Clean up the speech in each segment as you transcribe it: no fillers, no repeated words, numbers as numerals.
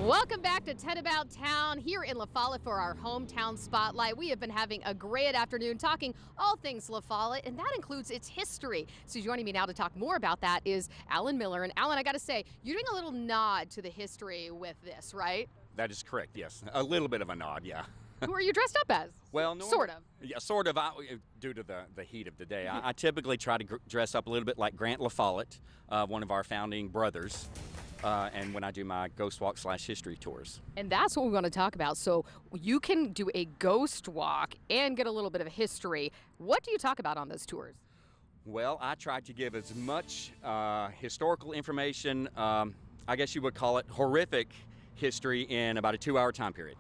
Welcome back to 10 About Town here in LaFollette for our hometown spotlight. We have been having a great afternoon talking all things LaFollette, and that includes its history. So joining me now to talk more about that is Alan Miller. And Alan, I got to say, you're doing a little nod to the history with this, right? That is correct, yes. A little bit of a nod, yeah. Who are you dressed up as? Well, no, sort of. Yeah, sort of. Due to the heat of the day, I typically try to dress up a little bit like Grant LaFollette, one of our founding brothers, and when I do my ghost walk / history tours. And that's what we want to talk about. So you can do a ghost walk and get a little bit of history. What do you talk about on those tours? Well, I try to give as much historical information, I guess you would call it horrific history, in about a 2-hour time period.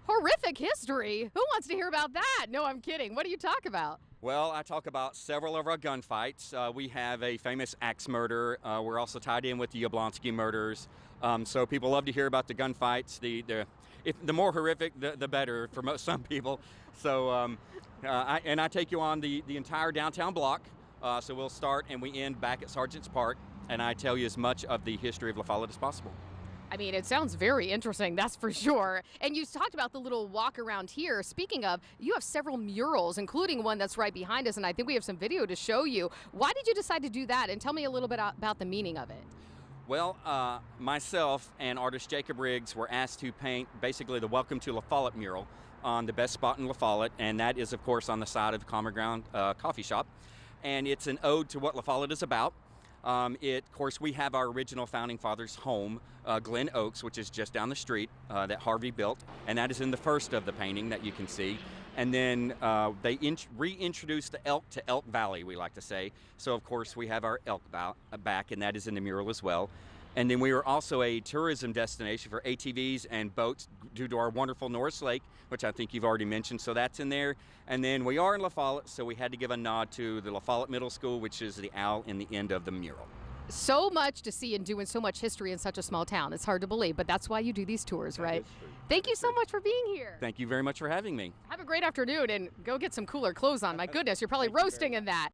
Horrific history? Who wants to hear about that? No, I'm kidding. What do you talk about? Well, I talk about several of our gunfights. We have a famous axe murder. We're also tied in with the Yablonsky murders. So people love to hear about the gunfights. The more horrific, the better for some people. So I take you on the entire downtown block. So we'll start and we end back at Sergeant's Park, and I tell you as much of the history of LaFollette as possible. I mean, it sounds very interesting, that's for sure. And you talked about the little walk around here. Speaking of, you have several murals, including one that's right behind us, and I think we have some video to show you. Why did you decide to do that? And tell me a little bit about the meaning of it. Well, myself and artist Jacob Riggs were asked to paint basically the Welcome to LaFollette mural on the best spot in LaFollette, and that is, of course, on the side of the Common Ground coffee shop. And it's an ode to what LaFollette is about. Of course, we have our original founding father's home, Glen Oaks, which is just down the street, that Harvey built, and that is in the first of the painting that you can see. And then they reintroduced the elk to Elk Valley, we like to say. So, of course, we have our elk back, and that is in the mural as well. And then we are also a tourism destination for ATVs and boats due to our wonderful Norris Lake, which I think you've already mentioned, so that's in there. And then we are in LaFollette, so we had to give a nod to the LaFollette Middle School, which is the owl in the end of the mural. So much to see and doing so much history in such a small town. It's hard to believe, but that's why you do these tours, right? Thank you so much for being here. Thank you very much for having me. Have a great afternoon, and go get some cooler clothes on. My goodness, you're probably roasting in that.